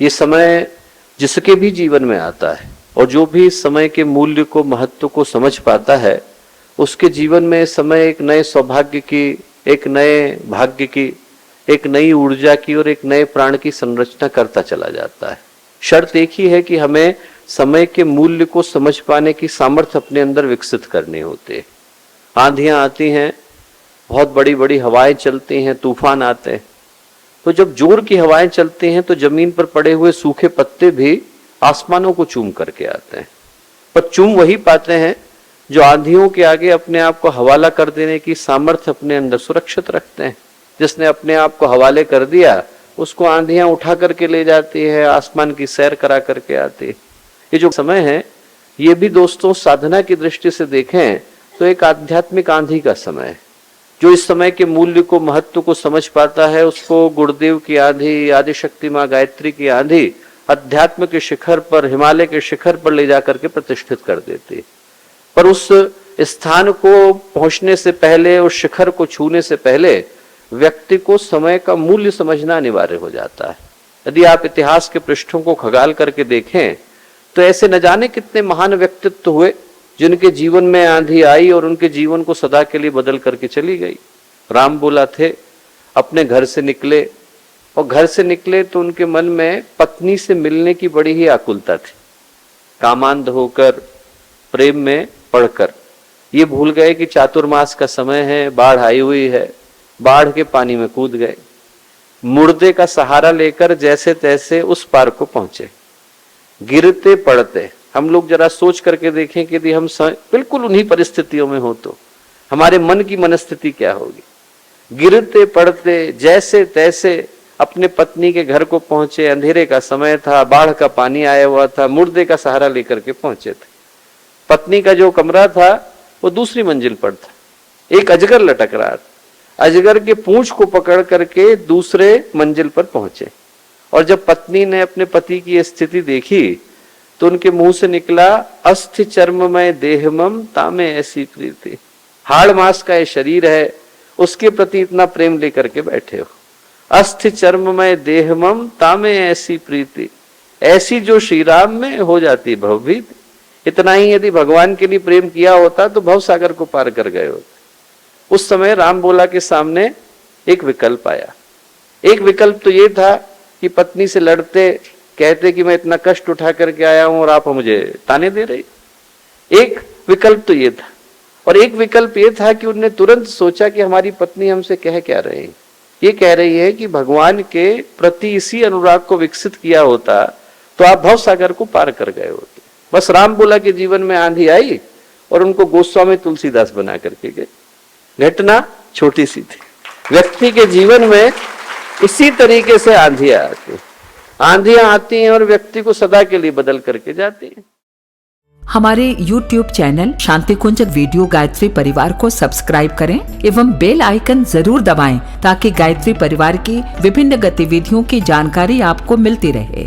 ये समय जिसके भी जीवन में आता है और जो भी इस समय के मूल्य को, महत्व को समझ पाता है, उसके जीवन में समय एक नए सौभाग्य की, एक नए भाग्य की, एक नई ऊर्जा की और एक नए प्राण की संरचना करता चला जाता है। शर्त एक ही है कि हमें समय के मूल्य को समझ पाने की सामर्थ्य अपने अंदर विकसित करने होते हैं। आंधियां आती हैं, बहुत बड़ी बड़ी हवाएं चलती हैं, तूफान आते हैं, तो जब जोर की हवाएं चलती हैं तो जमीन पर पड़े हुए सूखे पत्ते भी आसमानों को चूम करके आते हैं। पर चूम वही पाते हैं जो आंधियों के आगे अपने आप को हवाला कर देने की सामर्थ्य अपने अंदर सुरक्षित रखते हैं। जिसने अपने आप को हवाले कर दिया, उसको आंधियां उठा करके ले जाती है, आसमान की सैर करा करके आती है। ये जो समय है, ये भी दोस्तों साधना की दृष्टि से देखें तो एक आध्यात्मिक आंधी का समय है। जो इस समय के मूल्य को, महत्व को समझ पाता है, उसको गुरुदेव की आंधी, आदिशक्ति माँ गायत्री की आंधी अध्यात्म के शिखर पर, हिमालय के शिखर पर ले जाकर के प्रतिष्ठित कर देती है। पर उस स्थान को पहुंचने से पहले, उस शिखर को छूने से पहले व्यक्ति को समय का मूल्य समझना अनिवार्य हो जाता है। यदि आप इतिहास के पृष्ठों को खगाल करके देखें तो ऐसे न जाने कितने महान व्यक्तित्व हुए जिनके जीवन में आंधी आई और उनके जीवन को सदा के लिए बदल करके चली गई। राम बोला थे, अपने घर से निकले और घर से निकले तो उनके मन में पत्नी से मिलने की बड़ी ही आकुलता थी। कामांध होकर, प्रेम में पड़कर ये भूल गए कि चातुर्मास का समय है, बाढ़ आई हुई है, बाढ़ के पानी में कूद गए। मुर्दे का सहारा लेकर जैसे तैसे उस पार को पहुंचे, गिरते पड़ते। हम लोग जरा सोच करके देखें कि यदि हम बिल्कुल उन्हीं परिस्थितियों में हो तो हमारे मन की मनस्थिति क्या होगी। गिरते पड़ते जैसे तैसे अपने पत्नी के घर को पहुंचे। अंधेरे का समय था, बाढ़ का पानी आया हुआ था, मुर्दे का सहारा लेकर के पहुंचे थे। पत्नी का जो कमरा था वो दूसरी मंजिल पर था। एक अजगर लटक रहा था, अजगर के पूंछ को पकड़ करके दूसरे मंजिल पर पहुंचे। और जब पत्नी ने अपने पति की स्थिति देखी तो उनके मुंह से निकला, अस्थि चर्ममय देहमम तामे ऐसी प्रीति। हाड़ मांस का ये शरीर है, उसके प्रति इतना प्रेम लेकर के बैठे हो। अस्थि चर्ममय देहमम तामे ऐसी प्रीति, ऐसी जो श्री राम में हो जाती भवभीति। इतना ही यदि भगवान के लिए प्रेम किया होता तो भव सागर को पार कर गए होते। उस समय राम बोला के सामने एक विकल्प आया। एक विकल्प तो ये था कि पत्नी से लड़ते, कहते कि मैं इतना कष्ट उठा करके आया हूं और आप मुझे ताने दे रही। एक विकल्प तो ये था, और एक विकल्प ये था कि उन्होंने तुरंत सोचा कि हमारी पत्नी हमसे कह क्या रही है। ये कह रही है कि भगवान के प्रति इसी अनुराग को विकसित किया होता तो आप भव सागर को पार कर गए होते। बस राम बोला के जीवन में आंधी आई और उनको गोस्वामी तुलसीदास बना करके गए। घटना छोटी सी थी। व्यक्ति के जीवन में इसी तरीके से आंधियां आती हैं और व्यक्ति को सदा के लिए बदल करके जाती हैं। हमारे YouTube चैनल शांति कुंज वीडियो गायत्री परिवार को सब्सक्राइब करें एवं बेल आइकन जरूर दबाएं ताकि गायत्री परिवार की विभिन्न गतिविधियों की जानकारी आपको मिलती रहे।